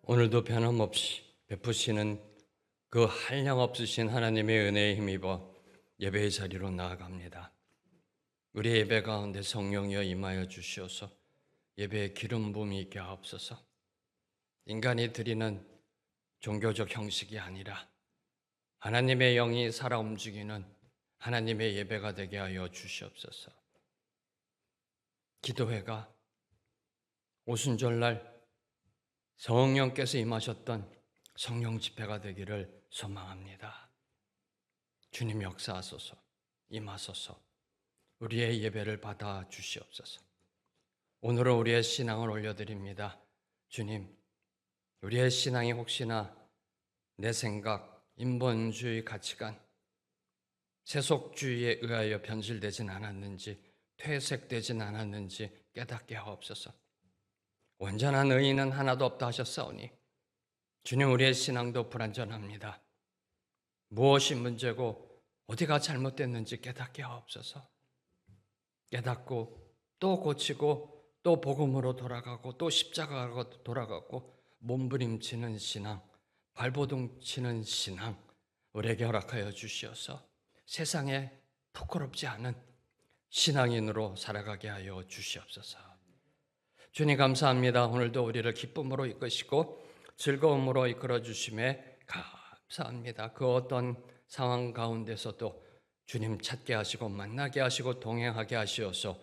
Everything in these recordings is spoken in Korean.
오늘도 변함없이 베푸시는 그 한량없으신 하나님의 은혜에 힘입어 예배의 자리로 나아갑니다. 우리 예배 가운데 성령이여 임하여 주시어서 예배의 기름 부음이 있게 하옵소서. 인간이 드리는 종교적 형식이 아니라 하나님의 영이 살아 움직이는 하나님의 예배가 되게 하여 주시옵소서. 기도회가 오순절날 성령께서 임하셨던 성령 집회가 되기를 소망합니다. 주님 역사하소서, 임하소서, 우리의 예배를 받아 주시옵소서. 오늘은 우리의 신앙을 올려드립니다. 주님, 우리의 신앙이 혹시나 내 생각, 인본주의 가치관, 세속주의에 의하여 변질되진 않았는지, 퇴색되진 않았는지 깨닫게 하옵소서. 온전한 의인은 하나도 없다 하셨사오니 주님, 우리의 신앙도 불완전합니다. 무엇이 문제고 어디가 잘못됐는지 깨닫게 하옵소서. 깨닫고 또 고치고 또 복음으로 돌아가고 또 십자가로 돌아가고 몸부림치는 신앙, 발버둥 치는 신앙 우리에게 허락하여 주시어서 세상에 부끄럽지 않은 신앙인으로 살아가게 하여 주시옵소서. 주님 감사합니다. 오늘도 우리를 기쁨으로 이끄시고 즐거움으로 이끌어 주심에 감사합니다. 그 어떤 상황 가운데서도 주님 찾게 하시고 만나게 하시고 동행하게 하시어서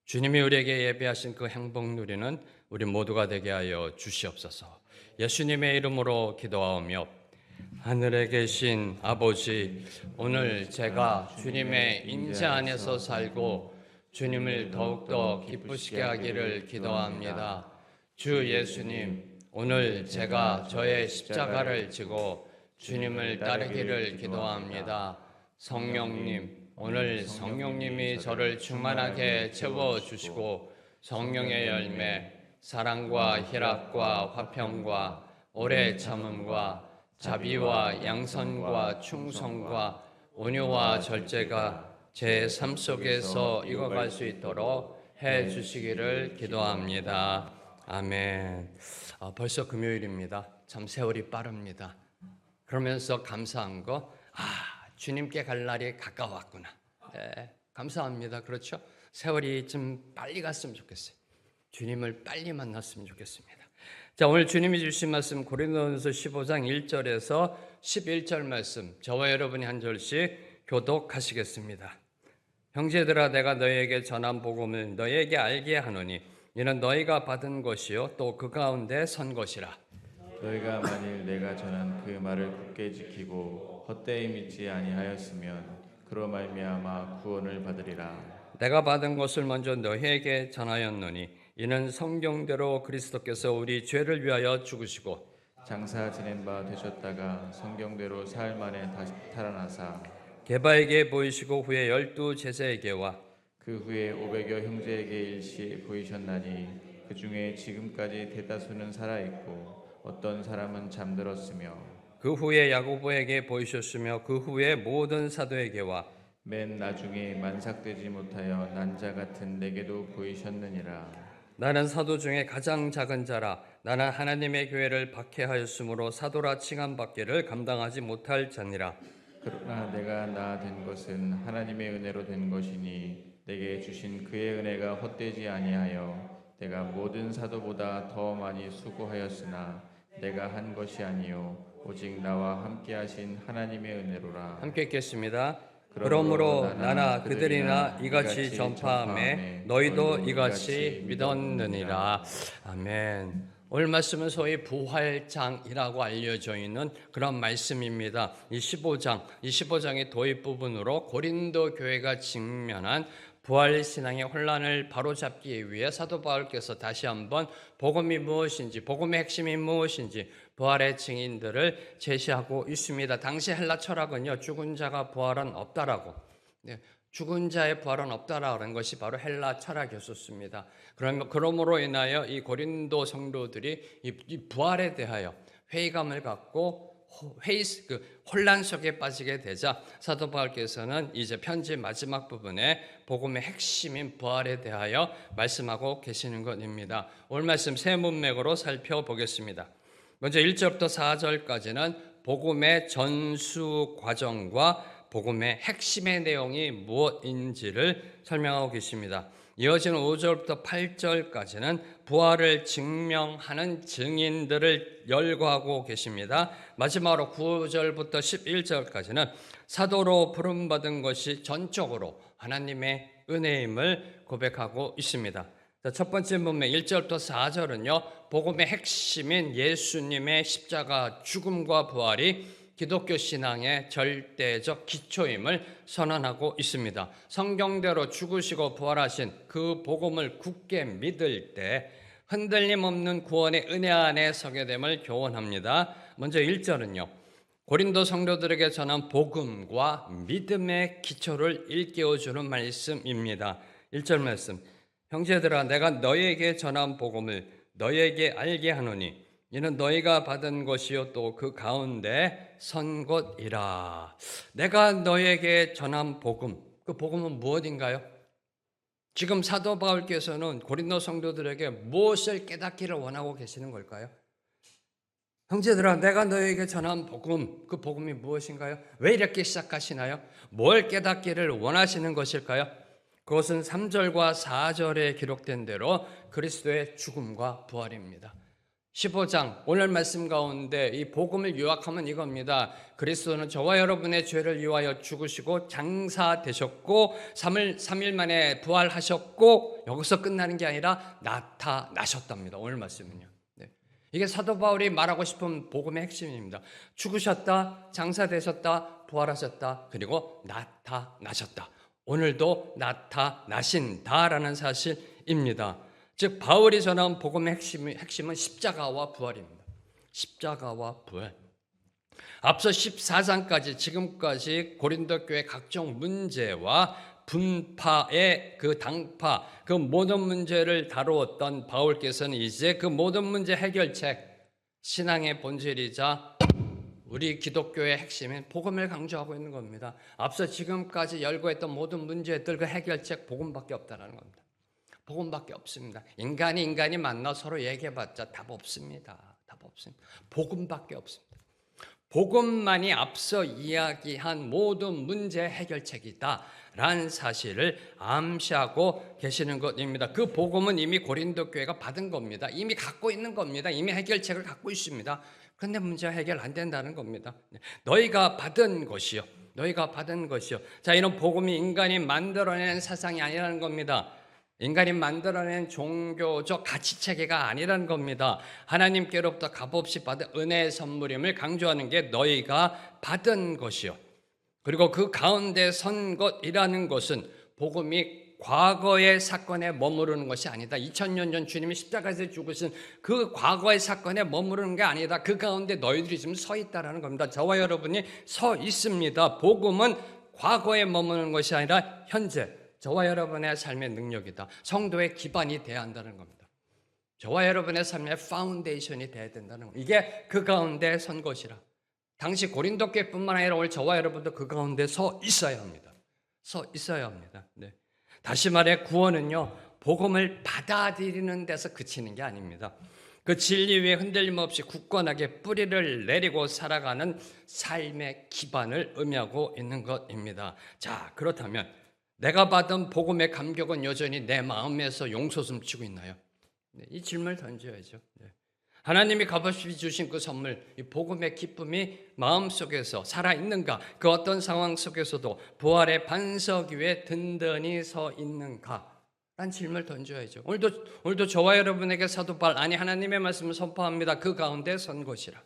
주님이 우리에게 예배하신 그 행복 누리는 우리 모두가 되게 하여 주시옵소서. 예수님의 이름으로 기도하오며, 하늘에 계신 아버지, 오늘 제가 주님의 인자 안에서 살고 주님을 더욱더 기쁘시게 하기를 기도합니다. 주 예수님, 오늘 제가 저의 십자가를 지고 주님을 따르기를 기도합니다. 성령님, 오늘 성령님이 저를 충만하게 채워주시고 성령의 열매, 사랑과 희락과 화평과 오래 참음과 자비와 양선과 충성과 온유와 절제가 제 삶 속에서 익어갈 수 있도록 해 주시기를 기도합니다. 아멘. 벌써 금요일입니다. 참 세월이 빠릅니다. 그러면서 감사한 거, 주님께 갈 날이 가까웠구나. 네, 감사합니다. 그렇죠? 세월이 좀 빨리 갔으면 좋겠어요. 주님을 빨리 만났으면 좋겠습니다. 자, 오늘 주님이 주신 말씀 고린도전서 15장 1절에서 11절 말씀, 저와 여러분이 한 절씩 교독하시겠습니다. 형제들아, 내가 너희에게 전한 복음을 너희에게 알게 하노니 이는 너희가 받은 것이요 또 그 가운데 선 것이라. 너희가 만일 내가 전한 그 말을 굳게 지키고 헛되이 믿지 아니하였으면 그로 말미암아 구원을 받으리라. 내가 받은 것을 먼저 너희에게 전하였노니 이는 성경대로 그리스도께서 우리 죄를 위하여 죽으시고 장사 지낸 바 되셨다가 성경대로 사흘 만에 다시 살아나사 게바에게 보이시고 후에 12 제자에게와 그 후에 500여 형제에게 일시 보이셨나니 그 중에 지금까지 대다수는 살아있고 어떤 사람은 잠들었으며 그 후에 야고보에게 보이셨으며 그 후에 모든 사도에게와 맨 나중에 만삭되지 못하여 난자 같은 내게도 보이셨느니라. 나는 사도 중에 가장 작은 자라. 나는 하나님의 교회를 박해하였으므로 사도라 칭함받기를 감당하지 못할 자니라. 그러나 내가 나 된 것은 하나님의 은혜로 된 것이니 내게 주신 그의 은혜가 헛되지 아니하여 내가 모든 사도보다 더 많이 수고하였으나 내가 한 것이 아니요 오직 나와 함께 하신 하나님의 은혜로라. 함께 읽겠습니다. 그러므로 나나 그들이나 이같이 전파하매 너희도 이같이 믿었느니라. 아멘. 오늘 말씀은 소위 부활장이라고 알려져 있는 그런 말씀입니다. 이 15장의 도입 부분으로 고린도 교회가 직면한 부활신앙의 혼란을 바로잡기 위해 사도 바울께서 다시 한번 복음이 무엇인지, 복음의 핵심이 무엇인지, 부활의 증인들을 제시하고 있습니다. 당시 헬라 철학은요, 죽은 자가 부활은 없다라고, 죽은 자의 부활은 없다라는 것이 바로 헬라 철학이었습니다. 그러므로 인하여 이 고린도 성도들이 이 부활에 대하여 회의감을 갖고 혼란 속에 빠지게 되자 사도 바울께서는 이제 편지 마지막 부분에 복음의 핵심인 부활에 대하여 말씀하고 계시는 것입니다. 오늘 말씀 세 문맥으로 살펴보겠습니다. 먼저 1절부터 4절까지는 복음의 전수 과정과 복음의 핵심의 내용이 무엇인지를 설명하고 계십니다. 이어지는 5절부터 8절까지는 부활을 증명하는 증인들을 열거하고 계십니다. 마지막으로 9절부터 11절까지는 사도로 부름받은 것이 전적으로 하나님의 은혜임을 고백하고 있습니다. 첫 번째 문맥 1절부터 4절은요, 복음의 핵심인 예수님의 십자가 죽음과 부활이 기독교 신앙의 절대적 기초임을 선언하고 있습니다. 성경대로 죽으시고 부활하신 그 복음을 굳게 믿을 때 흔들림 없는 구원의 은혜 안에 서게 됨을 교훈합니다. 먼저 1절은요, 고린도 성도들에게 전한 복음과 믿음의 기초를 일깨워주는 말씀입니다. 1절 말씀, 형제들아 내가 너희에게 전한 복음을 너희에게 알게 하노니 이는 너희가 받은 것이요 또 그 가운데 선 것이라. 내가 너희에게 전한 복음, 그 복음은 무엇인가요? 지금 사도 바울께서는 고린도 성도들에게 무엇을 깨닫기를 원하고 계시는 걸까요? 형제들아 내가 너희에게 전한 복음, 그 복음이 무엇인가요? 왜 이렇게 시작하시나요? 뭘 깨닫기를 원하시는 것일까요? 그것은 3절과 4절에 기록된 대로 그리스도의 죽음과 부활입니다. 15장 오늘 말씀 가운데 이 복음을 요약하면 이겁니다. 그리스도는 저와 여러분의 죄를 위하여 죽으시고 장사되셨고 3일 만에 부활하셨고 여기서 끝나는 게 아니라 나타나셨답니다. 오늘 말씀은요. 네. 이게 사도 바울이 말하고 싶은 복음의 핵심입니다. 죽으셨다, 장사되셨다, 부활하셨다, 그리고 나타나셨다. 오늘도 나타나신다라는 사실입니다. 즉 바울이 전한 복음의 핵심은 십자가와 부활입니다. 십자가와 부활. 앞서 14장까지 지금까지 고린도 교회 각종 문제와 분파의 그 당파, 그 모든 문제를 다루었던 바울께서는 이제 그 모든 문제 해결책, 신앙의 본질이자 우리 기독교의 핵심인 복음을 강조하고 있는 겁니다. 앞서 지금까지 열거했던 모든 문제들 그 해결책 복음밖에 없다는 겁니다. 복음밖에 없습니다. 인간이 만나 서로 얘기해봤자 답 없습니다. 답 없습니다. 복음밖에 없습니다. 복음만이 앞서 이야기한 모든 문제 해결책이다라는 사실을 암시하고 계시는 것입니다. 그 복음은 이미 고린도 교회가 받은 겁니다. 이미 갖고 있는 겁니다. 이미 해결책을 갖고 있습니다. 그런데 문제가 해결 안 된다는 겁니다. 너희가 받은 것이요. 너희가 받은 것이요. 자, 이런 복음이 인간이 만들어낸 사상이 아니라는 겁니다. 인간이 만들어낸 종교적 가치체계가 아니라는 겁니다. 하나님께로부터 값없이 받은 은혜의 선물임을 강조하는 게 너희가 받은 것이요. 그리고 그 가운데 선 것이라는 것은 복음이 과거의 사건에 머무르는 것이 아니다. 2000년 전 주님이 십자가에서 죽으신 그 과거의 사건에 머무르는 게 아니다. 그 가운데 너희들이 지금 서 있다라는 겁니다. 저와 여러분이 서 있습니다. 복음은 과거에 머무르는 것이 아니라 현재 저와 여러분의 삶의 능력이다. 성도의 기반이 돼야 한다는 겁니다. 저와 여러분의 삶의 파운데이션이 돼야 된다는 겁니다. 이게 그 가운데 선 것이라. 당시 고린도 교회뿐만 아니라 오늘 저와 여러분도 그 가운데 서 있어야 합니다. 서 있어야 합니다. 네. 다시 말해 구원은요, 복음을 받아들이는 데서 그치는 게 아닙니다. 그 진리 위에 흔들림 없이 굳건하게 뿌리를 내리고 살아가는 삶의 기반을 의미하고 있는 것입니다. 자, 그렇다면 내가 받은 복음의 감격은 여전히 내 마음에서 용솟음 치고 있나요? 네, 이 질문을 던져야죠. 네. 하나님이 값없이 주신 그 선물, 이 복음의 기쁨이 마음속에서 살아있는가? 그 어떤 상황 속에서도 부활의 반석 위에 든든히 서 있는가? 라는 질문을 던져야죠. 오늘도 저와 여러분에게 사도 바울, 아니 하나님의 말씀을 선포합니다. 그 가운데 선 것이라.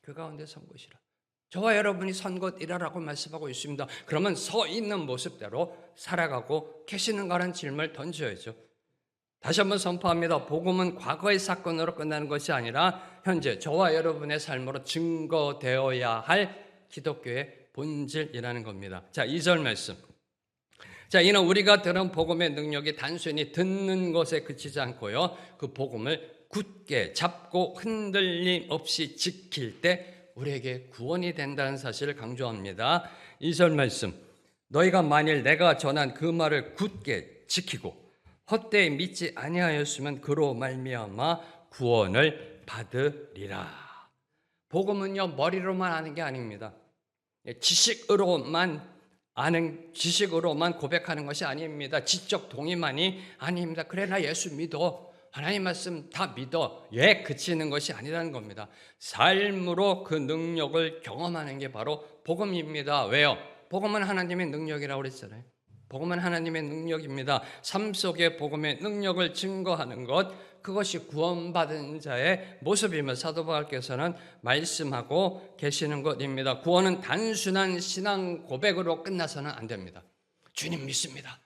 그 가운데 선 것이라. 저와 여러분이 선 것이라고 말씀하고 있습니다. 그러면 서 있는 모습대로 살아가고 계시는가라는 질문을 던져야죠. 다시 한번 선포합니다. 복음은 과거의 사건으로 끝나는 것이 아니라 현재 저와 여러분의 삶으로 증거되어야 할 기독교의 본질이라는 겁니다. 자, 2절 말씀. 자, 이는 우리가 들은 복음의 능력이 단순히 듣는 것에 그치지 않고요, 그 복음을 굳게 잡고 흔들림 없이 지킬 때 우리에게 구원이 된다는 사실을 강조합니다. 2절 말씀. 너희가 만일 내가 전한 그 말을 굳게 지키고 헛되이 믿지 아니하였으면 그로 말미암아 구원을 받으리라. 복음은요, 머리로만 아는 게 아닙니다. 지식으로만 고백하는 것이 아닙니다. 지적 동의만이 아닙니다. 그래, 나 예수 믿어, 하나님 말씀 다 믿어, 그치는 것이 아니라는 겁니다. 삶으로 그 능력을 경험하는 게 바로 복음입니다. 왜요? 복음은 하나님의 능력이라고 그랬잖아요. 복음은 하나님의 능력입니다. 삶 속에 복음의 능력을 증거하는 것, 그것이 구원받은 자의 모습이며 사도 바울께서는 말씀하고 계시는 것입니다. 구원은 단순한 신앙 고백으로 끝나서는 안 됩니다. 주님 믿습니다,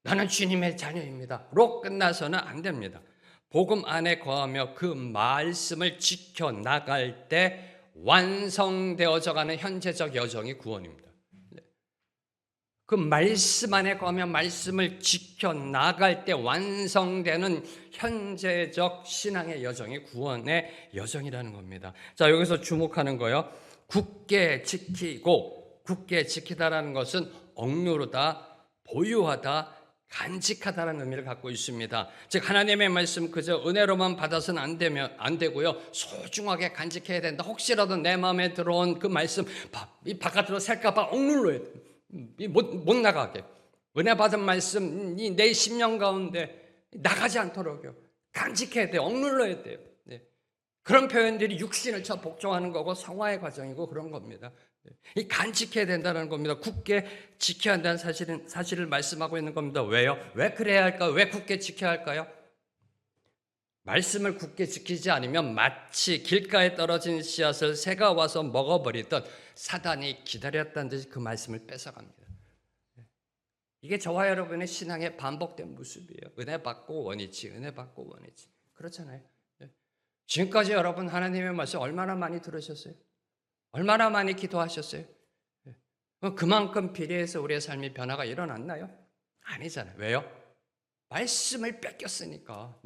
나는 주님의 자녀입니다 로 끝나서는 안 됩니다. 복음 안에 거하며 그 말씀을 지켜나갈 때 완성되어져 가는 현재적 여정이 구원입니다. 그 말씀 안에 거하며 말씀을 지켜나갈 때 완성되는 현재적 신앙의 여정이 구원의 여정이라는 겁니다. 자, 여기서 주목하는 거요, 굳게 지키다라는 것은 억누르다, 보유하다, 간직하다라는 의미를 갖고 있습니다. 즉, 하나님의 말씀 그저 은혜로만 받아서는 안 되고요, 소중하게 간직해야 된다. 혹시라도 내 마음에 들어온 그 말씀 이 바깥으로 셀까 봐 억눌러야 돼. 못 나가게. 은혜 받은 말씀이 내 심령 가운데 나가지 않도록요, 간직해야 돼요. 억눌러야 돼요. 그런 표현들이 육신을 쳐 복종하는 거고 성화의 과정이고 그런 겁니다. 이 간직해야 된다는 겁니다. 굳게 지켜야 한다는 사실을 말씀하고 있는 겁니다. 왜요? 왜 그래야 할까요? 왜 굳게 지켜야 할까요? 말씀을 굳게 지키지 않으면 마치 길가에 떨어진 씨앗을 새가 와서 먹어버리던 사단이 기다렸다는 듯이 그 말씀을 뺏어갑니다. 이게 저와 여러분의 신앙의 반복된 모습이에요. 은혜 받고 원위치, 은혜 받고 원위치. 그렇잖아요. 지금까지 여러분 하나님의 말씀 얼마나 많이 들으셨어요? 얼마나 많이 기도하셨어요? 그만큼 비례해서 우리의 삶의 변화가 일어났나요? 아니잖아요. 왜요? 말씀을 뺏겼으니까.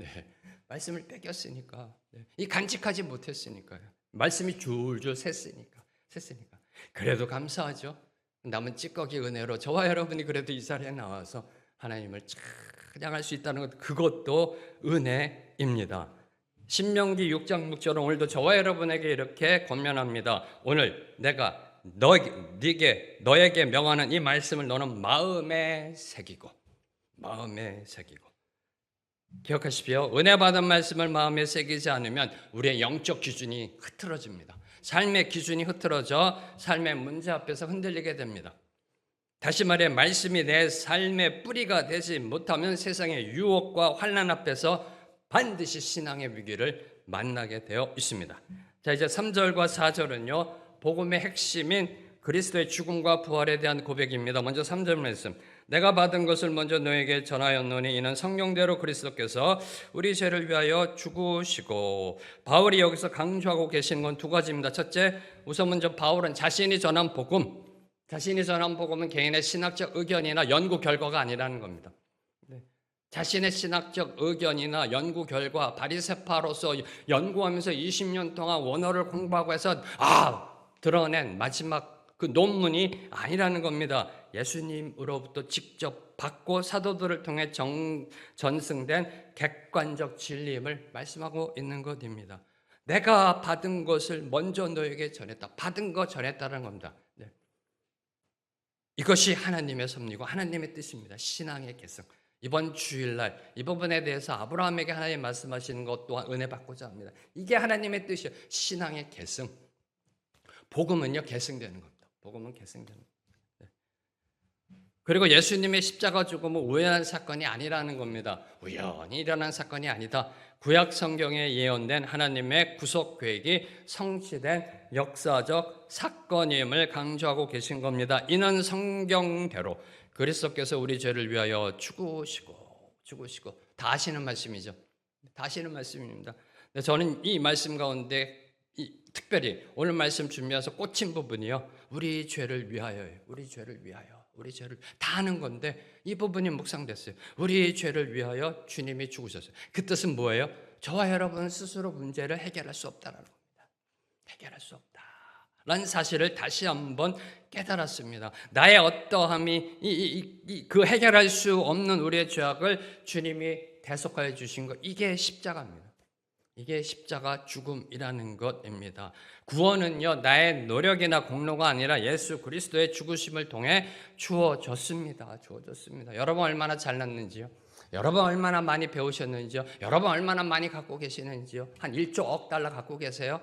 말씀을 뺏겼으니까. 이 간직하지 못했으니까요. 말씀이 줄줄 샜으니까. 그래도 감사하죠. 남은 찌꺼기 은혜로 저와 여러분이 그래도 이 자리에 나와서 하나님을 찬양할 수 있다는 것, 그것도 은혜입니다. 신명기 6장 6절은 오늘도 저와 여러분에게 이렇게 권면합니다. 오늘 내가 너에게 명하는 이 말씀을 너는 마음에 새기고. 기억하십시오. 은혜 받은 말씀을 마음에 새기지 않으면 우리의 영적 기준이 흐트러집니다. 삶의 기준이 흐트러져 삶의 문제 앞에서 흔들리게 됩니다. 다시 말해, 말씀이 내 삶의 뿌리가 되지 못하면 세상의 유혹과 환난 앞에서 반드시 신앙의 위기를 만나게 되어 있습니다. 자, 이제 3절과 4절은요, 복음의 핵심인 그리스도의 죽음과 부활에 대한 고백입니다. 먼저 3절 말씀. 내가 받은 것을 먼저 너에게 전하였노니 이는 성경대로 그리스도께서 우리 죄를 위하여 죽으시고. 바울이 여기서 강조하고 계신 건 두 가지입니다. 첫째, 우선 먼저 바울은 자신이 전한 복음은 개인의 신학적 의견이나 연구 결과가 아니라는 겁니다. 자신의 신학적 의견이나 연구 결과, 바리새파로서 연구하면서 20년 동안 원어를 공부하고 해서 드러낸 마지막 그 논문이 아니라는 겁니다. 예수님으로부터 직접 받고 사도들을 통해 전승된 객관적 진리임을 말씀하고 있는 것입니다. 내가 받은 것을 먼저 너에게 전했다. 받은 거 전했다는 겁니다. 이것이 하나님의 섭리고 하나님의 뜻입니다. 신앙의 계승. 이번 주일날 이 부분에 대해서 아브라함에게 하나님 말씀하시는 것 또한 은혜 받고자 합니다. 이게 하나님의 뜻이에요. 신앙의 계승. 복음은요, 계승되는 겁니다. 복음은 계승되는 겁니다. 그리고 예수님의 십자가 죽음은 우연한 사건이 아니라는 겁니다. 우연히 일어난 사건이 아니다. 구약 성경에 예언된 하나님의 구속 계획이 성취된 역사적 사건임을 강조하고 계신 겁니다. 이는 성경대로 그리스도께서 우리 죄를 위하여 죽으시고 다 아시는 말씀이죠. 다 아시는 말씀입니다. 저는 이 말씀 가운데 특별히 오늘 말씀 준비해서 꽂힌 부분이요, 우리 죄를 위하여예요. 우리 죄를 다 아는 건데 이 부분이 묵상됐어요. 우리 죄를 위하여 주님이 죽으셨어요. 그 뜻은 뭐예요? 저와 여러분 스스로 문제를 해결할 수 없다는 겁니다. 해결할 수 없다라는 사실을 다시 한번 깨달았습니다. 나의 어떠함이 그 해결할 수 없는 우리의 죄악을 주님이 대속하여 주신 것, 이게 십자가입니다. 이게 십자가 죽음이라는 것입니다. 구원은요, 나의 노력이나 공로가 아니라 예수 그리스도의 죽으심을 통해 주어졌습니다. 여러분 얼마나 잘났는지요? 여러분 얼마나 많이 배우셨는지요? 여러분 얼마나 많이 갖고 계시는지요? 한 1조 억 달러 갖고 계세요?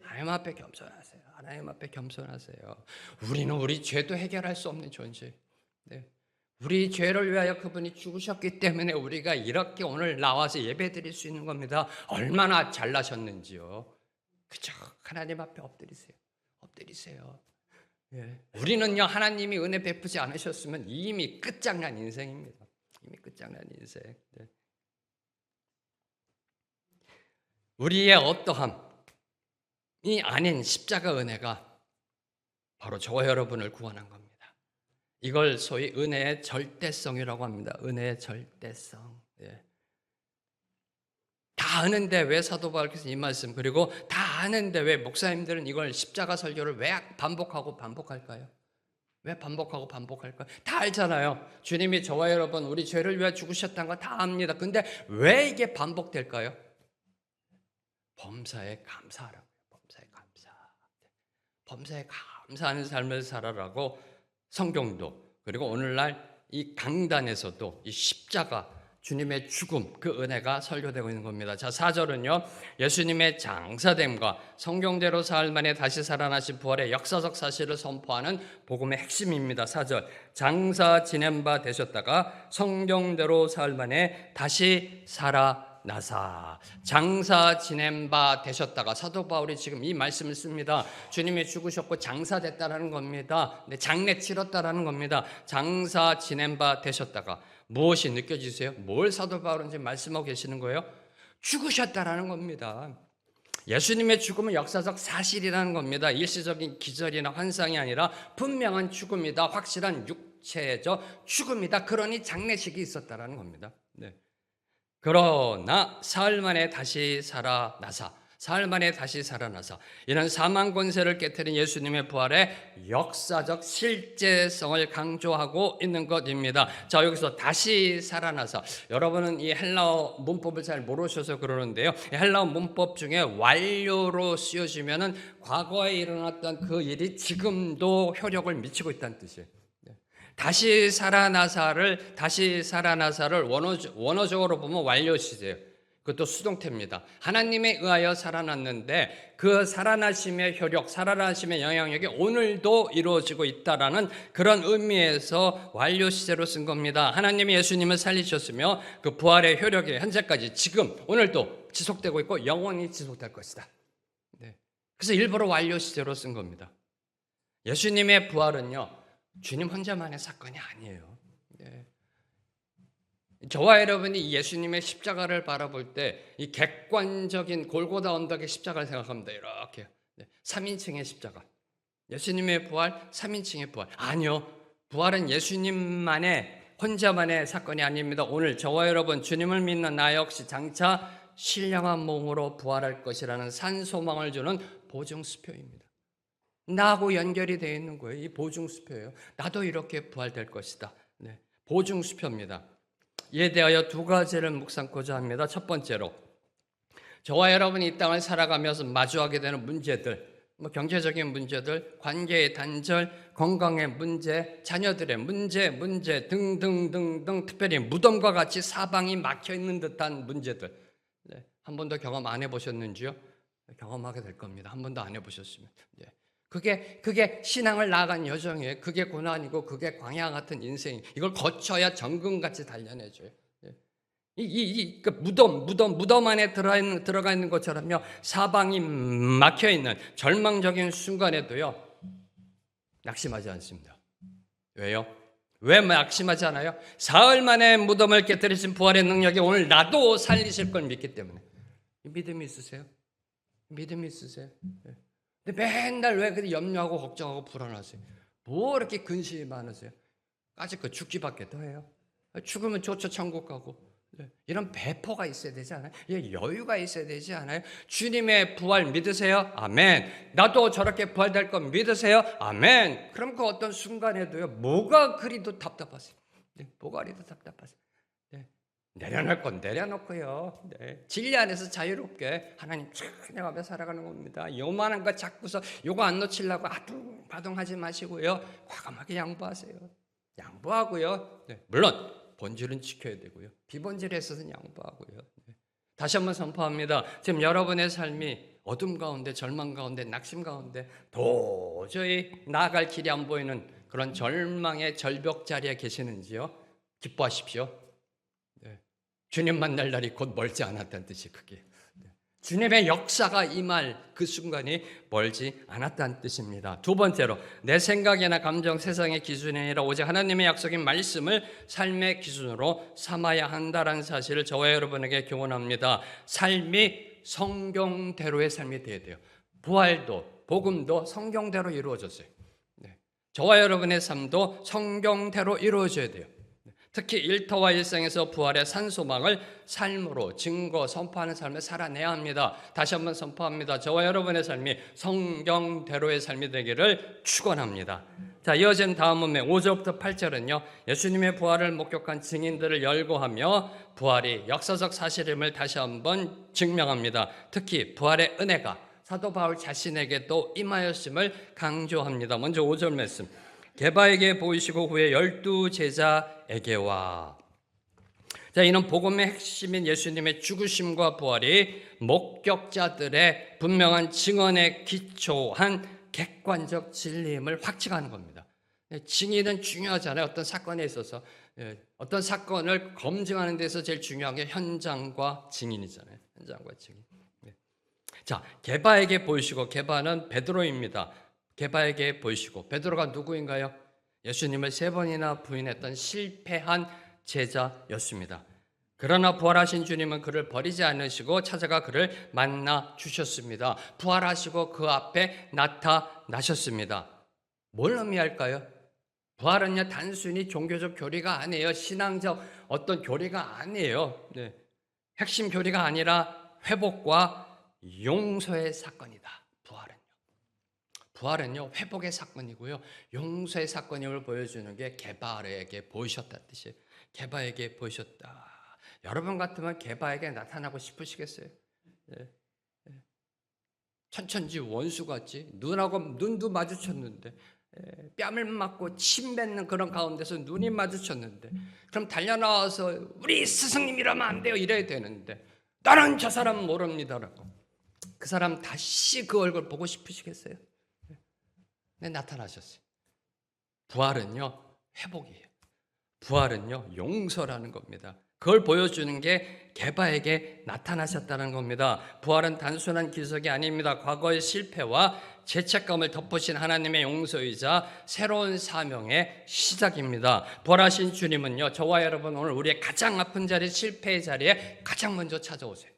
하나님 앞에 겸손하세요. 하나님 앞에 겸손하세요. 우리는 우리 죄도 해결할 수 없는 존재. 네. 우리 죄를 위하여 그분이 죽으셨기 때문에 우리가 이렇게 오늘 나와서 예배 드릴 수 있는 겁니다. 얼마나 잘나셨는지요. 그저 하나님 앞에 엎드리세요. 예. 우리는요, 하나님이 은혜 베푸지 않으셨으면 이미 끝장난 인생입니다. 이미 끝장난 인생. 네. 우리의 어떠함이 아닌 십자가 은혜가 바로 저와 여러분을 구원한 겁니다. 이걸 소위 은혜의 절대성이라고 합니다. 은혜의 절대성. 예. 다 아는데 왜 사도 바울께서 이 말씀, 그리고 다 아는데 왜 목사님들은 이걸 십자가 설교를 왜 반복할까요? 왜 반복할까요? 다 알잖아요. 주님이 저와 여러분 우리 죄를 위해 죽으셨다는 거 다 압니다. 근데 왜 이게 반복될까요? 범사에 감사하라고요. 범사에 감사하는 삶을 살아라고 성경도, 그리고 오늘날 이 강단에서도 이 십자가 주님의 죽음, 그 은혜가 설교되고 있는 겁니다. 자, 4절은요. 예수님의 장사됨과 성경대로 사흘 만에 다시 살아나신 부활의 역사적 사실을 선포하는 복음의 핵심입니다. 4절. 장사 지낸 바 되셨다가 성경대로 사흘 만에 다시 살아나사. 장사 지낸 바 되셨다가, 사도 바울이 지금 이 말씀을 씁니다. 주님이 죽으셨고 장사됐다라는 겁니다. 장례 치렀다라는 겁니다. 장사 지낸 바 되셨다가 무엇이 느껴지세요? 뭘 사도 바울은 지금 말씀하고 계시는 거예요? 죽으셨다라는 겁니다. 예수님의 죽음은 역사적 사실이라는 겁니다. 일시적인 기절이나 환상이 아니라 분명한 죽음이다. 확실한 육체적 죽음이다. 그러니 장례식이 있었다라는 겁니다. 네. 그러나 사흘 만에 다시 살아나사, 이는 사망 권세를 깨뜨린 예수님의 부활의 역사적 실제성을 강조하고 있는 것입니다. 자, 여기서 다시 살아나사, 여러분은 이 헬라어 문법을 잘 모르셔서 그러는데요, 헬라어 문법 중에 완료로 쓰여지면은 과거에 일어났던 그 일이 지금도 효력을 미치고 있다는 뜻이에요. 다시 살아나사를 원어적으로 보면 완료 시제예요. 그것도 수동태입니다. 하나님에 의하여 살아났는데 그 살아나심의 효력, 살아나심의 영향력이 오늘도 이루어지고 있다라는 그런 의미에서 완료 시제로 쓴 겁니다. 하나님이 예수님을 살리셨으며 그 부활의 효력이 현재까지 지금 오늘도 지속되고 있고 영원히 지속될 것이다. 네. 그래서 일부러 완료 시제로 쓴 겁니다. 예수님의 부활은요, 주님 혼자만의 사건이 아니에요. 네. 저와 여러분이 예수님의 십자가를 바라볼 때 이 객관적인 골고다 언덕의 십자가를 생각합니다. 이렇게 3인칭의 십자가. 예수님의 부활, 3인칭의 부활. 아니요. 부활은 예수님만의 혼자만의 사건이 아닙니다. 오늘 저와 여러분, 주님을 믿는 나 역시 장차 신령한 몸으로 부활할 것이라는 산소망을 주는 보증수표입니다. 나하고 연결이 되어 있는 거예요. 이 보증수표예요. 나도 이렇게 부활될 것이다. 네, 보증수표입니다. 이에 대하여 두 가지를 묵상고자 합니다. 첫 번째로, 저와 여러분이 이 땅을 살아가면서 마주하게 되는 문제들, 경제적인 문제들, 관계의 단절, 건강의 문제, 자녀들의 문제 등등등등, 특별히 무덤과 같이 사방이 막혀있는 듯한 문제들, 네, 한 번도 경험 안 해보셨는지요? 경험하게 될 겁니다. 한 번도 안 해보셨으면. 네. 그게 신앙을 나아간 여정이에요. 그게 고난이고 그게 광야 같은 인생. 이걸 거쳐야 정금같이 단련해줘요. 그 무덤 안에 들어가 있는 것처럼요, 사방이 막혀 있는 절망적인 순간에도요 낙심하지 않습니다. 왜요? 왜 낙심하지 않아요? 사흘 만에 무덤을 깨뜨리신 부활의 능력이 오늘 나도 살리실 걸 믿기 때문에. 믿음이 있으세요? 믿음이 있으세요? 네. 근데 맨날 왜 그렇게 염려하고 걱정하고 불안하세요? 뭐 이렇게 근심이 많으세요? 아직 그 죽기밖에 더 해요. 죽으면 좋죠, 천국 가고. 이런 배포가 있어야 되지 않아요? 여유가 있어야 되지 않아요? 주님의 부활 믿으세요? 아멘. 나도 저렇게 부활될 거 믿으세요? 아멘. 그럼 그 어떤 순간에도요, 뭐가 그리도 답답하세요? 뭐가 그리도 답답하세요? 내려놓을 건 내려놓고요. 네. 진리 안에서 자유롭게 하나님 찬양하며 살아가는 겁니다. 요만한 거 잡고서 요거 안 놓치려고 아둥바둥하지 마시고요. 과감하게 양보하세요. 양보하고요. 네. 물론 본질은 지켜야 되고요. 비본질에 있어서는 양보하고요. 네. 다시 한번 선포합니다. 지금 여러분의 삶이 어둠 가운데, 절망 가운데, 낙심 가운데 도저히 나아갈 길이 안 보이는 그런 절망의 절벽 자리에 계시는지요? 기뻐하십시오. 주님 만날 날이 곧 멀지 않았다는 뜻이 그게. 주님의 역사가 임할 그 순간이 멀지 않았다는 뜻입니다. 두 번째로 내 생각이나 감정, 세상의 기준이 아니라 오직 하나님의 약속인 말씀을 삶의 기준으로 삼아야 한다는 사실을 저와 여러분에게 교훈합니다. 삶이 성경대로의 삶이 되어야 돼요. 부활도 복음도 성경대로 이루어졌어요. 저와 여러분의 삶도 성경대로 이루어져야 돼요. 특히 일터와 일상에서 부활의 산소망을 삶으로 증거 선포하는 삶을 살아내야 합니다. 다시 한번 선포합니다. 저와 여러분의 삶이 성경대로의 삶이 되기를 축원합니다. 자, 이어진 다음 문맥 5절부터 8절은요. 예수님의 부활을 목격한 증인들을 열거하며 부활이 역사적 사실임을 다시 한번 증명합니다. 특히 부활의 은혜가 사도 바울 자신에게도 임하였음을 강조합니다. 먼저 5절 말씀. 게바에게 보이시고 후에 12 제자에게와. 자, 이는 복음의 핵심인 예수님의 죽으심과 부활이 목격자들의 분명한 증언에 기초한 객관적 진리임을 확증하는 겁니다. 증인은 중요하잖아요. 어떤 사건에 있어서 어떤 사건을 검증하는 데서 제일 중요한 게 현장과 증인이잖아요. 현장과 증인. 자, 게바에게 보이시고, 게바는 베드로입니다. 게바에게 보이시고, 베드로가 누구인가요? 예수님을 3번이나 부인했던 실패한 제자였습니다. 그러나 부활하신 주님은 그를 버리지 않으시고 찾아가 그를 만나 주셨습니다. 부활하시고 그 앞에 나타나셨습니다. 뭘 의미할까요? 부활은요, 단순히 종교적 교리가 아니에요. 신앙적 어떤 교리가 아니에요. 핵심 교리가 아니라 회복과 용서의 사건이다. 부활은요, 회복의 사건이고요, 용서의 사건임을 보여주는 게 게바에게 보이셨다는 뜻이에요. 게바에게 보이셨다. 여러분 같으면 게바에게 나타나고 싶으시겠어요? 천천지 원수같이 눈도 마주쳤는데, 뺨을 맞고 침 뱉는 그런 가운데서 눈이 마주쳤는데, 그럼 달려나와서 우리 스승님이라면 안 돼요 이래야 되는데, 나는 저 사람 모릅니다라고. 그 사람 다시 그 얼굴 보고 싶으시겠어요? 나타나셨어요. 부활은요, 회복이에요. 부활은요, 용서라는 겁니다. 그걸 보여주는 게 게바에게 나타나셨다는 겁니다. 부활은 단순한 기적이 아닙니다. 과거의 실패와 죄책감을 덮으신 하나님의 용서이자 새로운 사명의 시작입니다. 부활하신 주님은요, 저와 여러분 오늘 우리의 가장 아픈 자리, 실패의 자리에 가장 먼저 찾아오세요.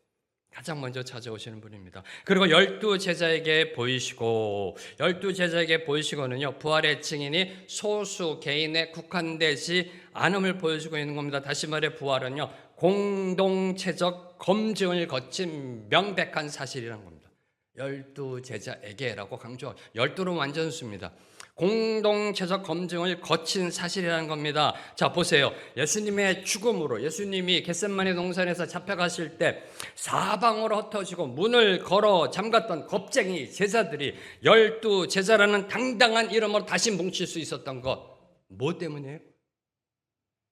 가장 먼저 찾아오시는 분입니다. 그리고 12 제자에게 보이시고, 12 제자에게 보이시고는요, 부활의 증인이 소수 개인에 국한되지 않음을 보여주고 있는 겁니다. 다시 말해 부활은요, 공동체적 검증을 거친 명백한 사실이라는 겁니다. 12 제자에게라고 강조하고, 12는 완전수입니다. 공동체적 검증을 거친 사실이라는 겁니다. 자, 보세요. 예수님의 죽음으로, 예수님이 겟세마네 동산에서 잡혀가실 때 사방으로 흩어지고 문을 걸어 잠갔던 겁쟁이 제자들이 12 제자라는 당당한 이름으로 다시 뭉칠 수 있었던 것, 뭐 때문이에요?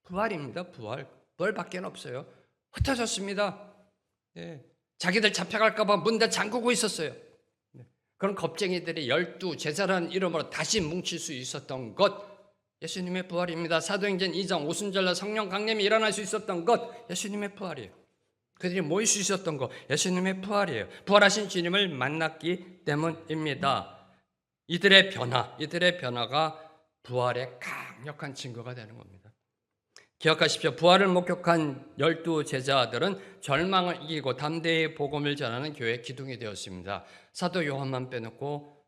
부활입니다. 부활밖에 없어요. 흩어졌습니다. 자기들 잡혀갈까 봐 문 다 잠그고 있었어요. 그런 겁쟁이들이 12 제자라는 이름으로 다시 뭉칠 수 있었던 것, 예수님의 부활입니다. 사도행전 2장 오순절날 성령 강림이 일어날 수 있었던 것, 예수님의 부활이에요. 그들이 모일 수 있었던 것, 예수님의 부활이에요. 부활하신 주님을 만났기 때문입니다. 이들의 변화가 부활의 강력한 증거가 되는 겁니다. 기억하십시오. 부활을 목격한 12 제자들은 절망을 이기고 담대히 복음을 전하는 교회의 기둥이 되었습니다. 사도 요한만 빼놓고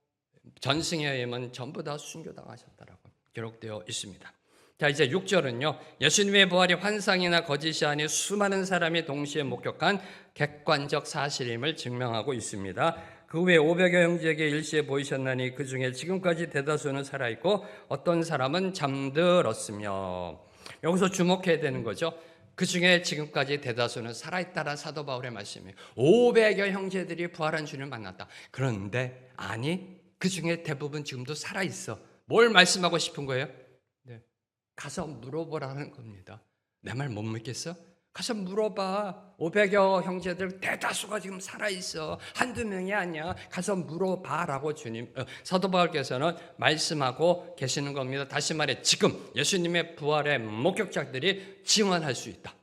전승의 임은 전부 다 순교당하셨다라고 기록되어 있습니다. 자, 이제 6절은요, 예수님의 부활이 환상이나 거짓이 아닌 수많은 사람이 동시에 목격한 객관적 사실임을 증명하고 있습니다. 그 후에 500여 형제에게 일시에 보이셨나니 그 중에 지금까지 대다수는 살아있고 어떤 사람은 잠들었으며. 여기서 주목해야 되는 거죠. 그 중에 지금까지 대다수는 살아있다라는 사도 바울의 말씀이에요. 500여 형제들이 부활한 주님을 만났다. 그런데 아니, 그 중에 대부분 지금도 살아있어. 뭘 말씀하고 싶은 거예요? 네. 가서 물어보라는 겁니다. 내 말 못 믿겠어? 가서 물어봐. 500여 형제들 대다수가 지금 살아있어. 한두 명이 아니야. 가서 물어봐라고 사도 바울께서는 말씀하고 계시는 겁니다. 다시 말해 지금 예수님의 부활의 목격자들이 증언할 수 있다.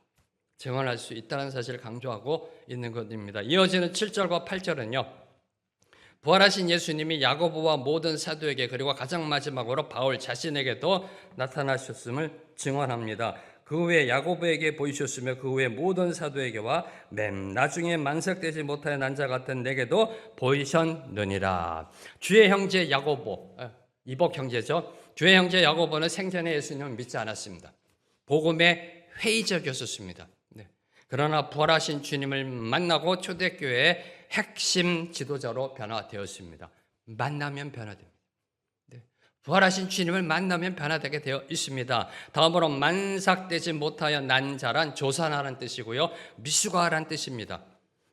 증언할 수 있다는 사실을 강조하고 있는 것입니다. 이어지는 7절과 8절은요. 부활하신 예수님이 야고보와 모든 사도에게 그리고 가장 마지막으로 바울 자신에게도 나타나셨음을 증언합니다. 그 후에 야고보에게 보이셨으며 그 후에 모든 사도에게와 맨 나중에 만삭되지 못하여 난 자 같은 내게도 보이셨느니라. 주의 형제 야고보, 이복 형제죠. 주의 형제 야고보는 생전에 예수님을 믿지 않았습니다. 복음에 회의적이었습니다. 네. 그러나 부활하신 주님을 만나고 초대교회의 핵심 지도자로 변화되었습니다. 만나면 변화됩니다. 부활하신 주님을 만나면 변화되게 되어 있습니다. 다음으로 만삭되지 못하여 난 자란 조산하라는 뜻이고요. 미숙아라는 뜻입니다.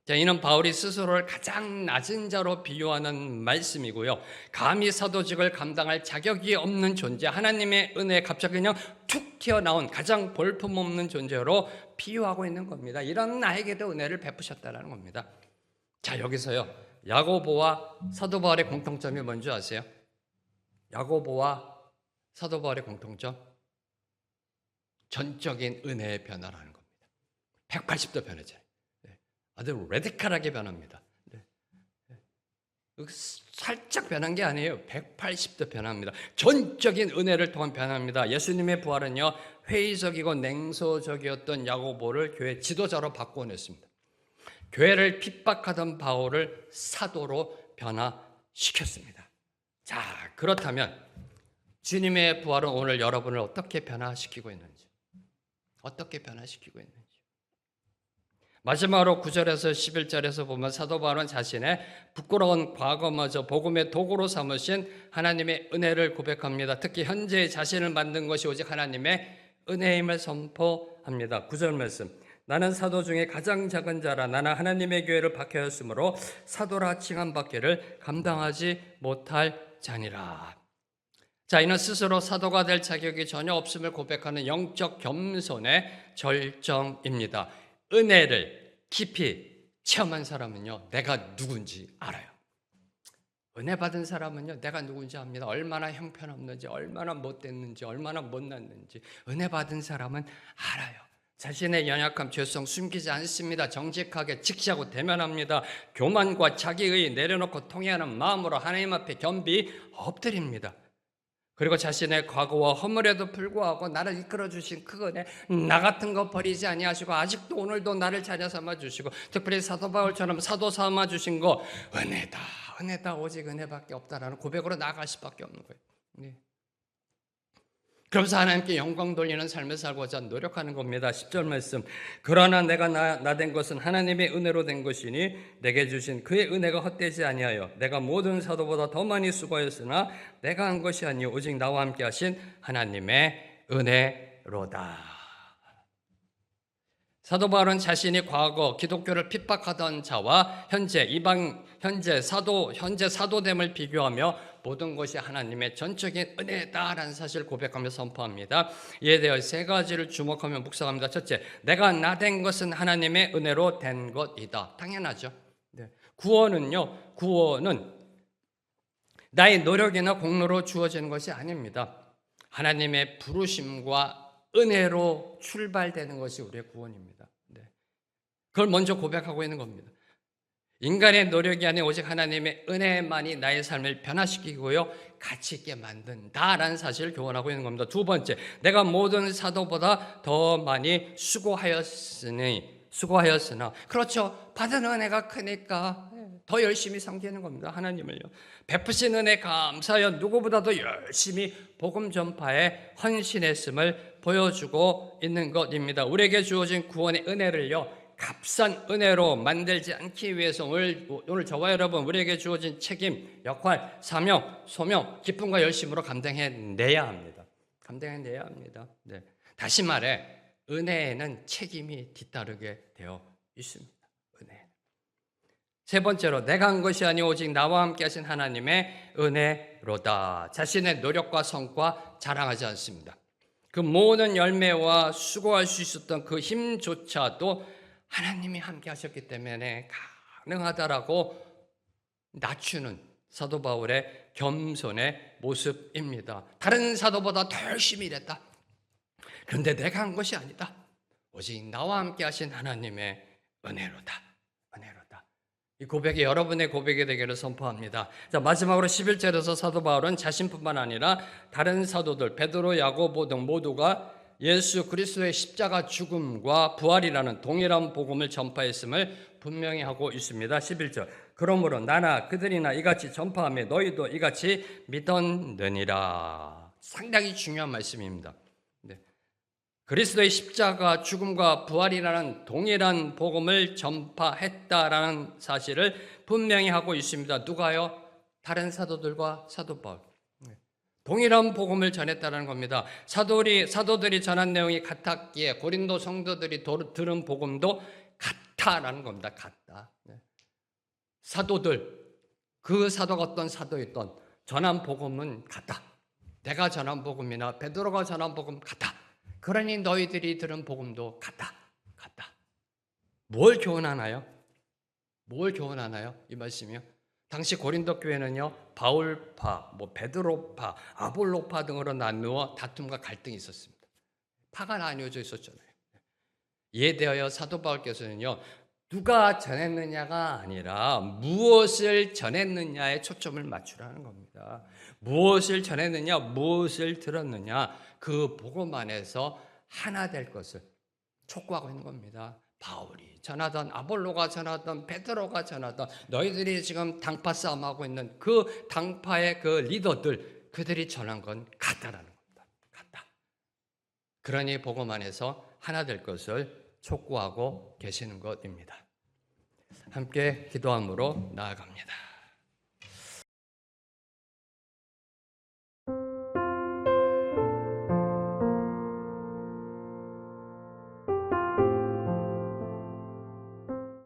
자, 이는 바울이 스스로를 가장 낮은 자로 비유하는 말씀이고요. 감히 사도직을 감당할 자격이 없는 존재, 하나님의 은혜에 갑자기 그냥 툭 튀어나온 가장 볼품없는 존재로 비유하고 있는 겁니다. 이런 나에게도 은혜를 베푸셨다는 겁니다. 자, 여기서요. 야고보와 사도 바울의 공통점이 뭔지 아세요? 야고보와 사도 바울의 공통점? 전적인 은혜의 변화라는 겁니다. 180도 변하잖아요. 네. 아주 레디컬하게 변합니다. 네. 살짝 변한 게 아니에요. 180도 변합니다. 전적인 은혜를 통한 변화입니다. 예수님의 부활은요, 회의적이고 냉소적이었던 야고보를 교회 지도자로 바꿔냈습니다. 교회를 핍박하던 바울을 사도로 변화시켰습니다. 자, 그렇다면 주님의 부활은 오늘 여러분을 어떻게 변화시키고 있는지, 어떻게 변화시키고 있는지. 마지막으로 9절에서 11절에서 보면 사도 바울은 자신의 부끄러운 과거마저 복음의 도구로 삼으신 하나님의 은혜를 고백합니다. 특히 현재 자신을 만든 것이 오직 하나님의 은혜임을 선포합니다. 9절 말씀. 나는 사도 중에 가장 작은 자라. 나는 하나님의 교회를 박해하였으므로 사도라 칭함 받기를 감당하지 못할 자니라. 자, 이는 스스로 사도가 될 자격이 전혀 없음을 고백하는 영적 겸손의 절정입니다. 은혜를 깊이 체험한 사람은요, 내가 누군지 알아요. 은혜 받은 사람은요, 내가 누군지 압니다. 얼마나 형편없는지, 얼마나 못됐는지, 얼마나 못났는지 은혜 받은 사람은 알아요. 자신의 연약함, 죄성 숨기지 않습니다. 정직하게 직시하고 대면합니다. 교만과 자기의 내려놓고 통회하는 마음으로 하나님 앞에 겸비 엎드립니다. 그리고 자신의 과거와 허물에도 불구하고 나를 이끌어주신 그 은혜, 나 같은 거 버리지 아니하시고 아직도 오늘도 나를 자녀 삼아주시고 특별히 사도 바울처럼 사도 삼아주신 거 은혜다, 은혜다, 오직 은혜밖에 없다라는 고백으로 나아갈 수밖에 없는 거예요. 네. 그러면서 하나님께 영광 돌리는 삶을 살고자 노력하는 겁니다. 10절 말씀. 그러나 내가 나 된 것은 하나님의 은혜로 된 것이니 내게 주신 그의 은혜가 헛되지 아니하여 내가 모든 사도보다 더 많이 수고하였으나 내가 한 것이 아니요 오직 나와 함께 하신 하나님의 은혜로다. 사도 바울은 자신이 과거 기독교를 핍박하던 자와 현재 사도됨을 비교하며 모든 것이 하나님의 전적인 은혜다라는 사실을 고백하며 선포합니다. 이에 대해 세 가지를 주목하며 묵상합니다. 첫째, 내가 나 된 것은 하나님의 은혜로 된 것이다. 당연하죠. 네. 구원은 나의 노력이나 공로로 주어지는 것이 아닙니다. 하나님의 부르심과 은혜로 출발되는 것이 우리의 구원입니다. 네. 그걸 먼저 고백하고 있는 겁니다. 인간의 노력이 아닌 오직 하나님의 은혜만이 나의 삶을 변화시키고요, 가치 있게 만든다라는 사실을 교훈하고 있는 겁니다. 두 번째, 내가 모든 사도보다 더 많이 수고하였으나 그렇죠, 받은 은혜가 크니까 더 열심히 섬기는 겁니다. 하나님을요, 베푸신 은혜 감사하여 누구보다도 열심히 복음 전파에 헌신했음을 보여주고 있는 것입니다. 우리에게 주어진 구원의 은혜를요, 값싼 은혜로 만들지 않기 위해서 오늘 저와 여러분, 우리에게 주어진 책임, 역할, 사명, 소명, 기쁨과 열심으로 감당해내야 합니다. 네. 다시 말해, 은혜에는 책임이 뒤따르게 되어 있습니다. 은혜. 세 번째로 내가 한 것이 아니 오직 나와 함께 하신 하나님의 은혜로다. 자신의 노력과 성과 자랑하지 않습니다. 그 모든 열매와 수고할 수 있었던 그 힘조차도 하나님이 함께 하셨기 때문에 가능하다라고 낮추는 사도 바울의 겸손의 모습입니다. 다른 사도보다 더 열심히 일했다. 그런데 내가 한 것이 아니다. 오직 나와 함께 하신 하나님의 은혜로다. 은혜로다. 이 고백이 여러분의 고백이 되기를 선포합니다. 자, 마지막으로 11절에서 사도 바울은 자신뿐만 아니라 다른 사도들 베드로, 야고보 등 모두가 예수 그리스도의 십자가 죽음과 부활이라는 동일한 복음을 전파했음을 분명히 하고 있습니다. 11절. 그러므로 나나 그들이나 이같이 전파하며 너희도 이같이 믿었느니라. 상당히 중요한 말씀입니다. 그리스도의 십자가 죽음과 부활이라는 동일한 복음을 전파했다라는 사실을 분명히 하고 있습니다. 누가요? 다른 사도들과 사도 바울. 동일한 복음을 전했다는 겁니다. 사도들이 전한 내용이 같았기에 고린도 성도들이 들은 복음도 같다라는 겁니다. 같다. 사도들, 그 사도가 어떤 사도였던 전한 복음은 같다. 내가 전한 복음이나 베드로가 전한 복음 같다. 그러니 너희들이 들은 복음도 같다. 같다. 뭘 교훈하나요? 뭘 교훈하나요? 이 말씀이요. 당시 고린도 교회는요, 바울파, 베드로파, 아볼로파 등으로 나누어 다툼과 갈등이 있었습니다. 파가 나뉘어져 있었잖아요. 이에 대하여 사도 바울께서는요, 누가 전했느냐가 아니라 무엇을 전했느냐에 초점을 맞추라는 겁니다. 무엇을 전했느냐, 무엇을 들었느냐, 그 복음 안에서 하나 될 것을 촉구하고 있는 겁니다. 바울이 전하던, 아볼로가 전하던, 베드로가 전하던, 너희들이 지금 당파 싸움하고 있는 그 당파의 그 리더들, 그들이 전한 건 같다라는 겁니다. 같다. 그러니 복음 안에서 하나 될 것을 촉구하고 계시는 것입니다. 함께 기도함으로 나아갑니다.